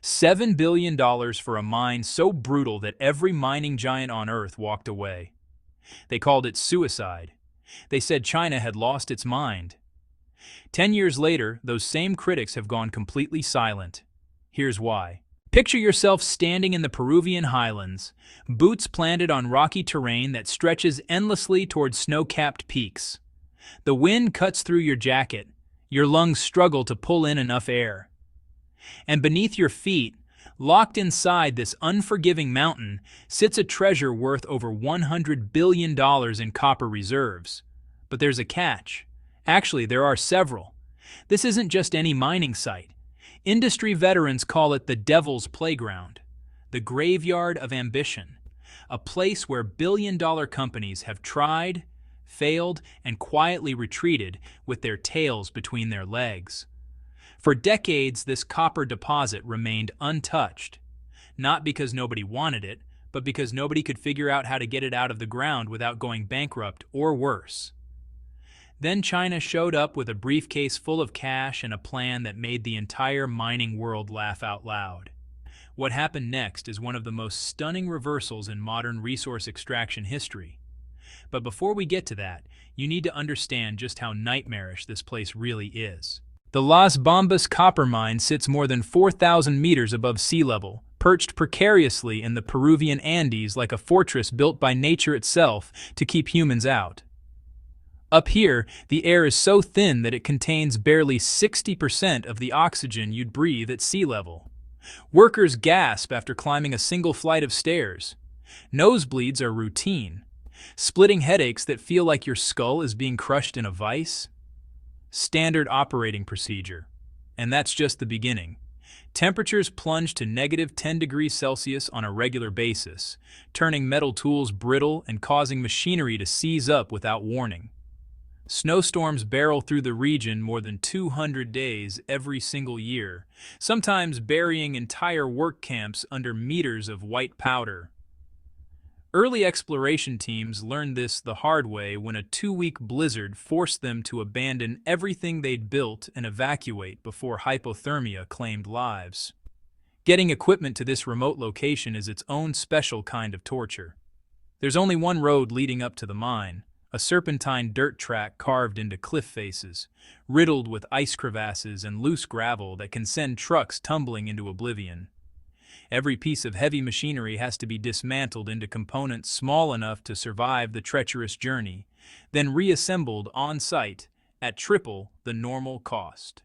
$7 billion for a mine so brutal that every mining giant on Earth walked away. They called it suicide. They said China had lost its mind. 10 years later, those same critics have gone completely silent. Here's why. Picture yourself standing in the Peruvian highlands, boots planted on rocky terrain that stretches endlessly toward snow-capped peaks. The wind cuts through your jacket. Your lungs struggle to pull in enough air. And beneath your feet, locked inside this unforgiving mountain, sits a treasure worth over $100 billion in copper reserves. But there's a catch. Actually, there are several. This isn't just any mining site. Industry veterans call it the Devil's Playground, the graveyard of ambition, a place where billion-dollar companies have tried, failed, and quietly retreated with their tails between their legs. For decades, this copper deposit remained untouched, not because nobody wanted it, but because nobody could figure out how to get it out of the ground without going bankrupt or worse. Then China showed up with a briefcase full of cash and a plan that made the entire mining world laugh out loud. What happened next is one of the most stunning reversals in modern resource extraction history. But before we get to that, you need to understand just how nightmarish this place really is. The Las Bambas copper mine sits more than 4,000 meters above sea level, perched precariously in the Peruvian Andes like a fortress built by nature itself to keep humans out. Up here, the air is so thin that it contains barely 60% of the oxygen you'd breathe at sea level. Workers gasp after climbing a single flight of stairs. Nosebleeds are routine. Splitting headaches that feel like your skull is being crushed in a vice? Standard operating procedure. And that's just the beginning. Temperatures plunge to -10 degrees Celsius on a regular basis, turning metal tools brittle and causing machinery to seize up without warning. Snowstorms barrel through the region more than 200 days every single year, sometimes burying entire work camps under meters of white powder. Early exploration teams learned this the hard way when a 2-week blizzard forced them to abandon everything they'd built and evacuate before hypothermia claimed lives. Getting equipment to this remote location is its own special kind of torture. There's only one road leading up to the mine. A serpentine dirt track carved into cliff faces, riddled with ice crevasses and loose gravel that can send trucks tumbling into oblivion. Every piece of heavy machinery has to be dismantled into components small enough to survive the treacherous journey, then reassembled on-site at triple the normal cost.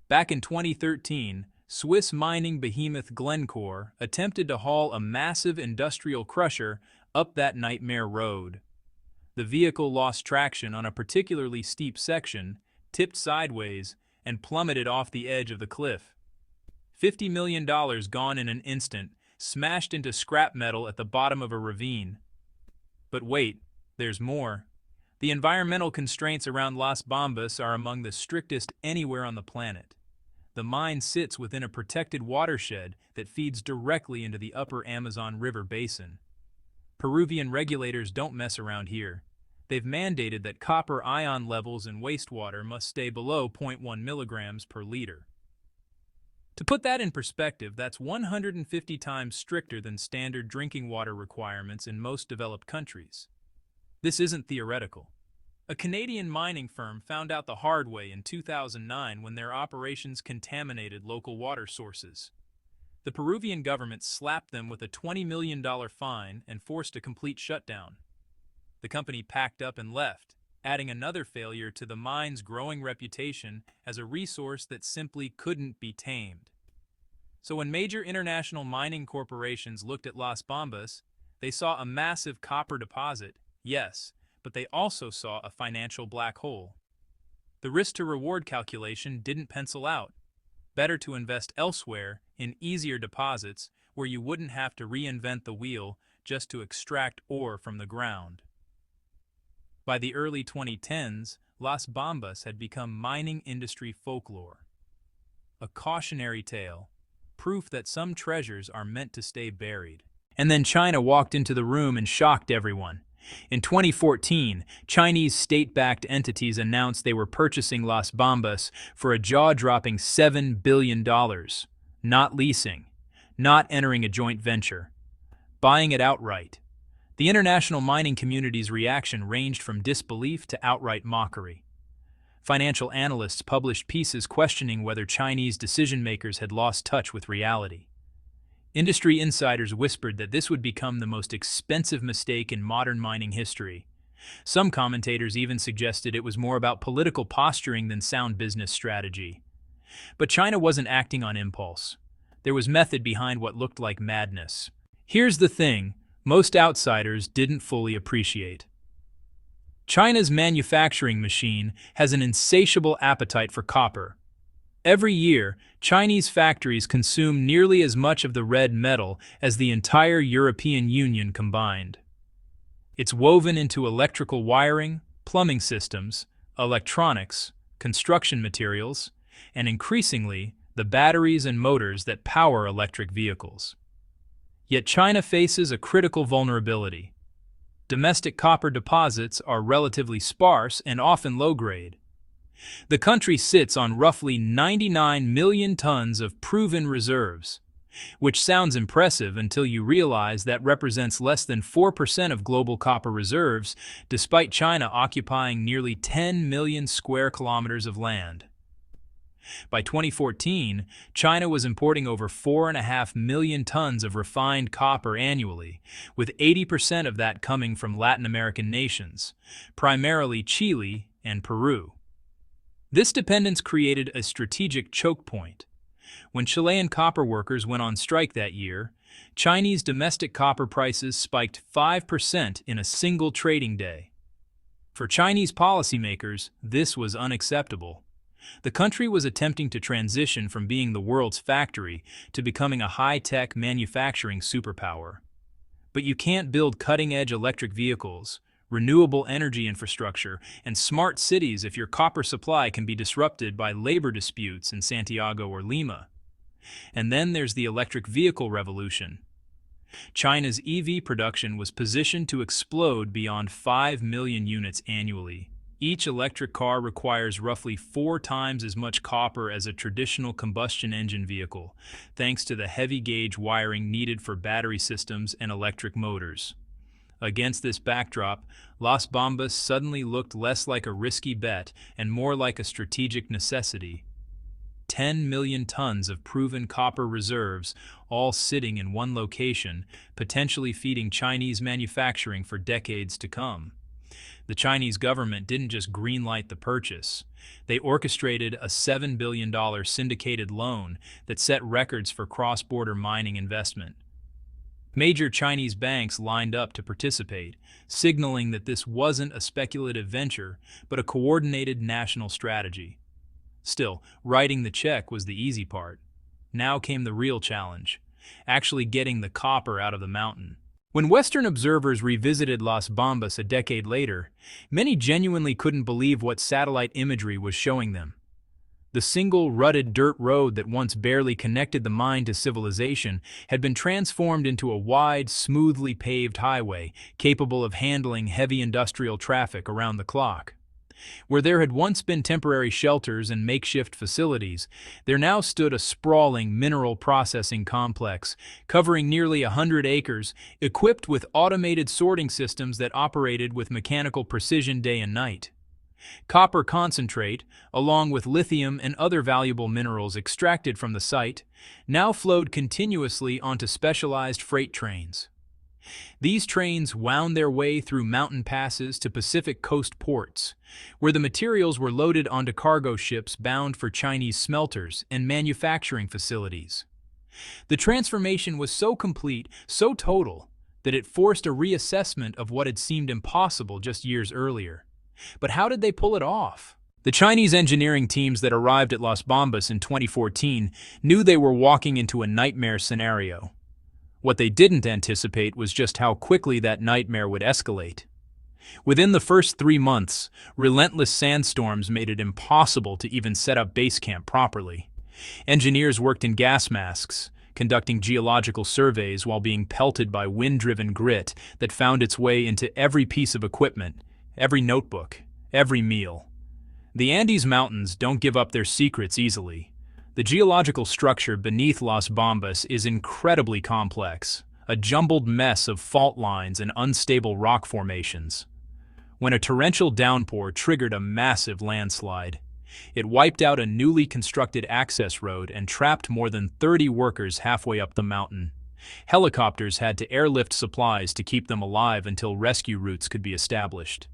Back in 2013, Swiss mining behemoth Glencore attempted to haul a massive industrial crusher up that nightmare road. The vehicle lost traction on a particularly steep section, tipped sideways, and plummeted off the edge of the cliff. $50 million gone in an instant, smashed into scrap metal at the bottom of a ravine. But wait, there's more. The environmental constraints around Las Bambas are among the strictest anywhere on the planet. The mine sits within a protected watershed that feeds directly into the upper Amazon River basin. Peruvian regulators don't mess around here. They've mandated that copper ion levels in wastewater must stay below 0.1 milligrams per liter. To put that in perspective, that's 150 times stricter than standard drinking water requirements in most developed countries. This isn't theoretical. A Canadian mining firm found out the hard way in 2009 when their operations contaminated local water sources. The Peruvian government slapped them with a $20 million fine and forced a complete shutdown. The company packed up and left, adding another failure to the mine's growing reputation as a resource that simply couldn't be tamed. So when major international mining corporations looked at Las Bambas, they saw a massive copper deposit, yes, but they also saw a financial black hole. The risk-to-reward calculation didn't pencil out. Better to invest elsewhere in easier deposits where you wouldn't have to reinvent the wheel just to extract ore from the ground. By the early 2010s, Las Bambas had become mining industry folklore. A cautionary tale, proof that some treasures are meant to stay buried. And then China walked into the room and shocked everyone. In 2014, Chinese state-backed entities announced they were purchasing Las Bambas for a jaw-dropping $7 billion. not leasing, not entering a joint venture, buying it outright. The international mining community's reaction ranged from disbelief to outright mockery. Financial analysts published pieces questioning whether Chinese decision-makers had lost touch with reality. Industry insiders whispered that this would become the most expensive mistake in modern mining history. Some commentators even suggested it was more about political posturing than sound business strategy. But China wasn't acting on impulse. There was method behind what looked like madness. Here's the thing most outsiders didn't fully appreciate. China's manufacturing machine has an insatiable appetite for copper. Every year, Chinese factories consume nearly as much of the red metal as the entire European Union combined. It's woven into electrical wiring, plumbing systems, electronics, construction materials, and increasingly, the batteries and motors that power electric vehicles. Yet China faces a critical vulnerability. Domestic copper deposits are relatively sparse and often low-grade. The country sits on roughly 99 million tons of proven reserves, which sounds impressive until you realize that represents less than 4% of global copper reserves, despite China occupying nearly 10 million square kilometers of land. By 2014, China was importing over 4.5 million tons of refined copper annually, with 80% of that coming from Latin American nations, primarily Chile and Peru. This dependence created a strategic choke point. When Chilean copper workers went on strike that year, Chinese domestic copper prices spiked 5% in a single trading day. For Chinese policymakers, this was unacceptable. The country was attempting to transition from being the world's factory to becoming a high-tech manufacturing superpower. But you can't build cutting-edge electric vehicles, renewable energy infrastructure, and smart cities if your copper supply can be disrupted by labor disputes in Santiago or Lima. And then there's the electric vehicle revolution. China's EV production was positioned to explode beyond 5 million units annually. Each electric car requires roughly 4 times as much copper as a traditional combustion engine vehicle, thanks to the heavy-gauge wiring needed for battery systems and electric motors. Against this backdrop, Las Bambas suddenly looked less like a risky bet and more like a strategic necessity. 10 million tons of proven copper reserves, all sitting in one location, potentially feeding Chinese manufacturing for decades to come. The Chinese government didn't just greenlight the purchase. They orchestrated a $7 billion syndicated loan that set records for cross-border mining investment. Major Chinese banks lined up to participate, signaling that this wasn't a speculative venture, but a coordinated national strategy. Still, writing the check was the easy part. Now came the real challenge, actually getting the copper out of the mountain. When Western observers revisited Las Bambas a decade later, many genuinely couldn't believe what satellite imagery was showing them. The single rutted dirt road that once barely connected the mine to civilization had been transformed into a wide, smoothly paved highway capable of handling heavy industrial traffic around the clock. Where there had once been temporary shelters and makeshift facilities, there now stood a sprawling mineral processing complex, covering nearly 100 acres, equipped with automated sorting systems that operated with mechanical precision day and night. Copper concentrate, along with lithium and other valuable minerals extracted from the site, now flowed continuously onto specialized freight trains. These trains wound their way through mountain passes to Pacific coast ports, where the materials were loaded onto cargo ships bound for Chinese smelters and manufacturing facilities. The transformation was so complete, so total, that it forced a reassessment of what had seemed impossible just years earlier. But how did they pull it off? The Chinese engineering teams that arrived at Las Bambas in 2014 knew they were walking into a nightmare scenario. What they didn't anticipate was just how quickly that nightmare would escalate. Within the first 3 months, relentless sandstorms made it impossible to even set up base camp properly. Engineers worked in gas masks, conducting geological surveys while being pelted by wind-driven grit that found its way into every piece of equipment, every notebook, every meal. The Andes Mountains don't give up their secrets easily. The geological structure beneath Las Bambas is incredibly complex, a jumbled mess of fault lines and unstable rock formations. When a torrential downpour triggered a massive landslide, it wiped out a newly constructed access road and trapped more than 30 workers halfway up the mountain. Helicopters had to airlift supplies to keep them alive until rescue routes could be established.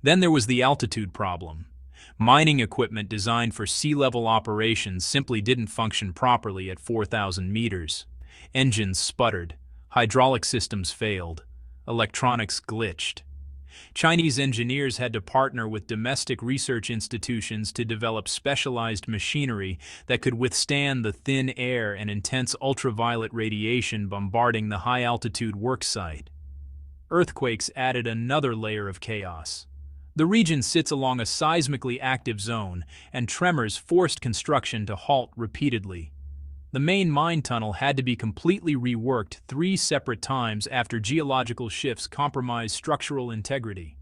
Then there was the altitude problem. Mining equipment designed for sea-level operations simply didn't function properly at 4,000 meters. Engines sputtered, hydraulic systems failed, electronics glitched. Chinese engineers had to partner with domestic research institutions to develop specialized machinery that could withstand the thin air and intense ultraviolet radiation bombarding the high-altitude work site. Earthquakes added another layer of chaos. The region sits along a seismically active zone, and tremors forced construction to halt repeatedly. The main mine tunnel had to be completely reworked 3 separate times after geological shifts compromised structural integrity.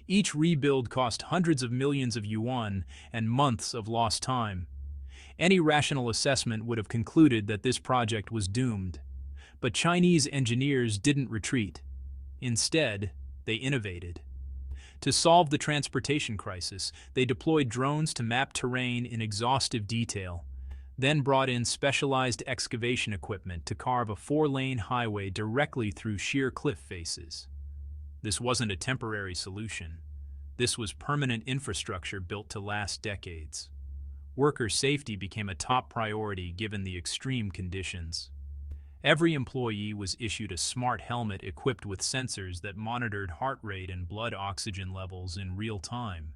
Each rebuild cost hundreds of millions of yuan and months of lost time. Any rational assessment would have concluded that this project was doomed. But Chinese engineers didn't retreat. Instead, they innovated. To solve the transportation crisis, they deployed drones to map terrain in exhaustive detail, then brought in specialized excavation equipment to carve a 4-lane highway directly through sheer cliff faces. This wasn't a temporary solution. This was permanent infrastructure built to last decades. Worker safety became a top priority given the extreme conditions. Every employee was issued a smart helmet equipped with sensors that monitored heart rate and blood oxygen levels in real time.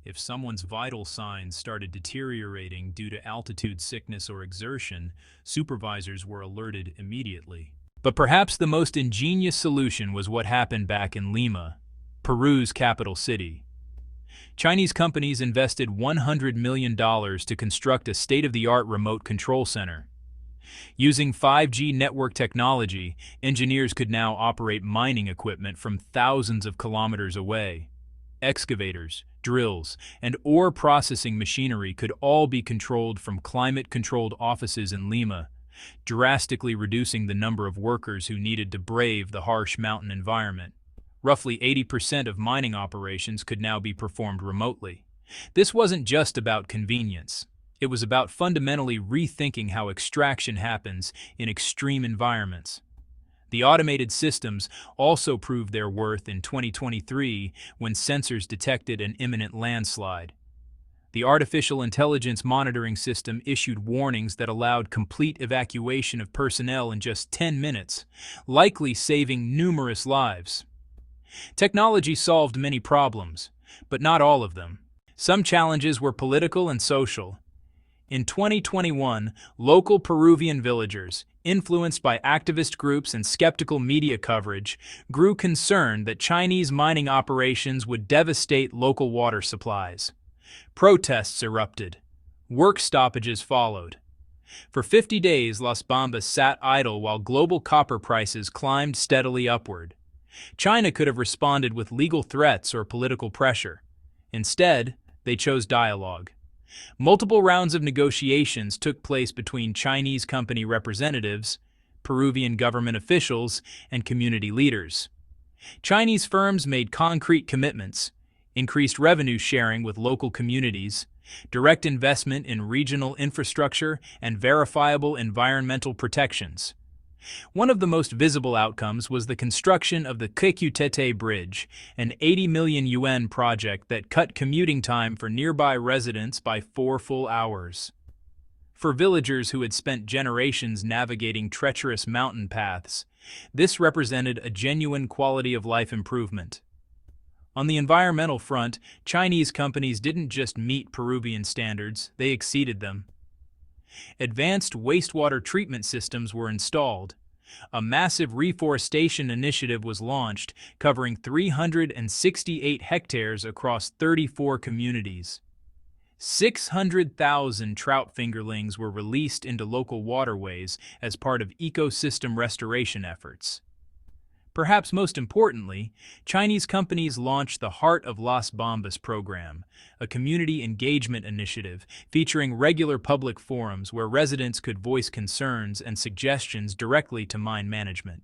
If someone's vital signs started deteriorating due to altitude sickness or exertion, supervisors were alerted immediately. But perhaps the most ingenious solution was what happened back in Lima, Peru's capital city. Chinese companies invested $100 million to construct a state-of-the-art remote control center. Using 5G network technology, engineers could now operate mining equipment from thousands of kilometers away. Excavators, drills, and ore processing machinery could all be controlled from climate-controlled offices in Lima, drastically reducing the number of workers who needed to brave the harsh mountain environment. Roughly 80% of mining operations could now be performed remotely. This wasn't just about convenience. It was about fundamentally rethinking how extraction happens in extreme environments. The automated systems also proved their worth in 2023 when sensors detected an imminent landslide. The artificial intelligence monitoring system issued warnings that allowed complete evacuation of personnel in just 10 minutes, likely saving numerous lives. Technology solved many problems, but not all of them. Some challenges were political and social. In 2021, local Peruvian villagers, influenced by activist groups and skeptical media coverage, grew concerned that Chinese mining operations would devastate local water supplies. Protests erupted. Work stoppages followed. For 50 days, Las Bambas sat idle while global copper prices climbed steadily upward. China could have responded with legal threats or political pressure. Instead, they chose dialogue. Multiple rounds of negotiations took place between Chinese company representatives, Peruvian government officials, and community leaders. Chinese firms made concrete commitments, increased revenue sharing with local communities, direct investment in regional infrastructure, and verifiable environmental protections. One of the most visible outcomes was the construction of the Quequetete Bridge, an 80 million yuan project that cut commuting time for nearby residents by 4 full hours. For villagers who had spent generations navigating treacherous mountain paths, this represented a genuine quality-of-life improvement. On the environmental front, Chinese companies didn't just meet Peruvian standards, they exceeded them. Advanced wastewater treatment systems were installed. A massive reforestation initiative was launched, covering 368 hectares across 34 communities. 600,000 trout fingerlings were released into local waterways as part of ecosystem restoration efforts. Perhaps most importantly, Chinese companies launched the Heart of Las Bambas program, a community engagement initiative featuring regular public forums where residents could voice concerns and suggestions directly to mine management.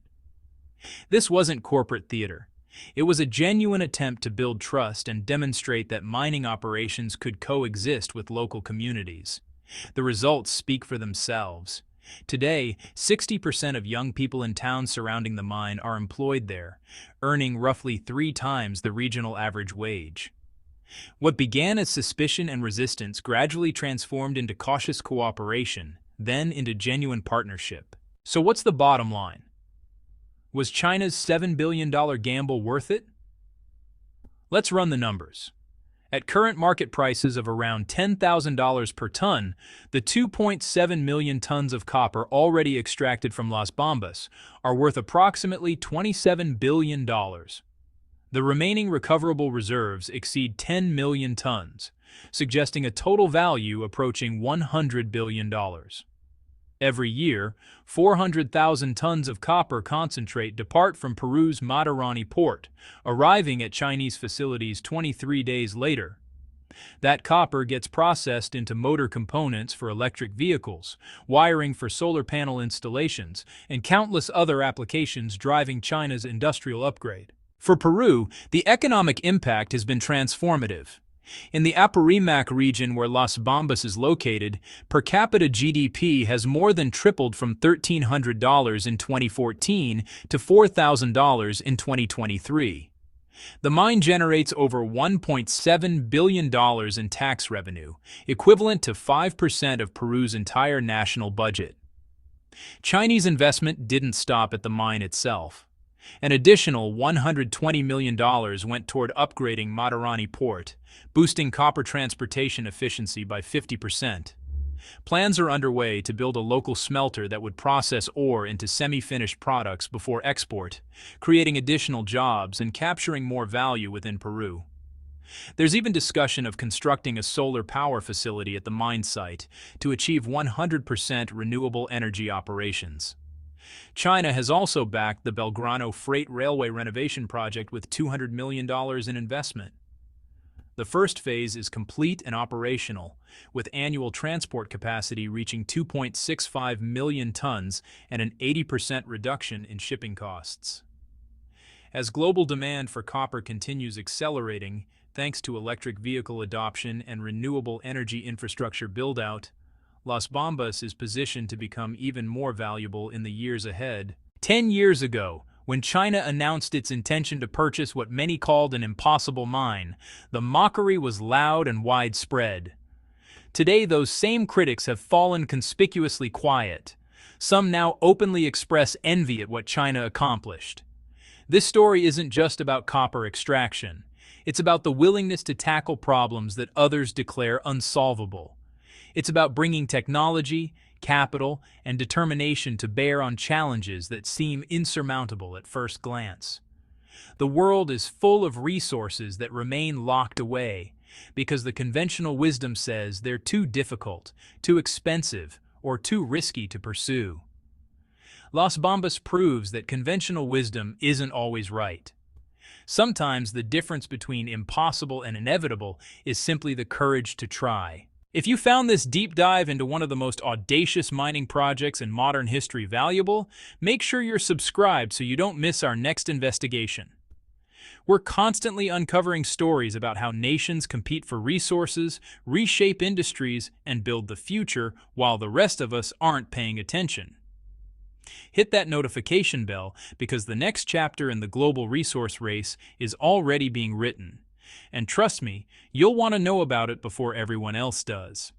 This wasn't corporate theater. It was a genuine attempt to build trust and demonstrate that mining operations could coexist with local communities. The results speak for themselves. Today, 60% of young people in towns surrounding the mine are employed there, earning roughly 3 times the regional average wage. What began as suspicion and resistance gradually transformed into cautious cooperation, then into genuine partnership. So what's the bottom line? Was China's $7 billion gamble worth it? Let's run the numbers. At current market prices of around $10,000 per ton, the 2.7 million tons of copper already extracted from Las Bambas are worth approximately $27 billion. The remaining recoverable reserves exceed 10 million tons, suggesting a total value approaching $100 billion. Every year, 400,000 tons of copper concentrate depart from Peru's Matarani port, arriving at Chinese facilities 23 days later. That copper gets processed into motor components for electric vehicles, wiring for solar panel installations, and countless other applications driving China's industrial upgrade. For Peru, the economic impact has been transformative. In the Apurimac region where Las Bambas is located, per capita GDP has more than tripled from $1,300 in 2014 to $4,000 in 2023. The mine generates over $1.7 billion in tax revenue, equivalent to 5% of Peru's entire national budget. Chinese investment didn't stop at the mine itself. An additional $120 million went toward upgrading Matarani Port, boosting copper transportation efficiency by 50%. Plans are underway to build a local smelter that would process ore into semi-finished products before export, creating additional jobs and capturing more value within Peru. There's even discussion of constructing a solar power facility at the mine site to achieve 100% renewable energy operations. China has also backed the Belgrano Freight Railway renovation project with $200 million in investment. The first phase is complete and operational, with annual transport capacity reaching 2.65 million tons and an 80% reduction in shipping costs. As global demand for copper continues accelerating, thanks to electric vehicle adoption and renewable energy infrastructure build-out, Las Bambas is positioned to become even more valuable in the years ahead. 10 years ago, when China announced its intention to purchase what many called an impossible mine, the mockery was loud and widespread. Today, those same critics have fallen conspicuously quiet. Some now openly express envy at what China accomplished. This story isn't just about copper extraction. It's about the willingness to tackle problems that others declare unsolvable. It's about bringing technology, capital, and determination to bear on challenges that seem insurmountable at first glance. The world is full of resources that remain locked away because the conventional wisdom says they're too difficult, too expensive, or too risky to pursue. Las Bambas proves that conventional wisdom isn't always right. Sometimes the difference between impossible and inevitable is simply the courage to try. If you found this deep dive into one of the most audacious mining projects in modern history valuable, make sure you're subscribed so you don't miss our next investigation. We're constantly uncovering stories about how nations compete for resources, reshape industries, and build the future while the rest of us aren't paying attention. Hit that notification bell because the next chapter in the global resource race is already being written. And trust me, you'll want to know about it before everyone else does.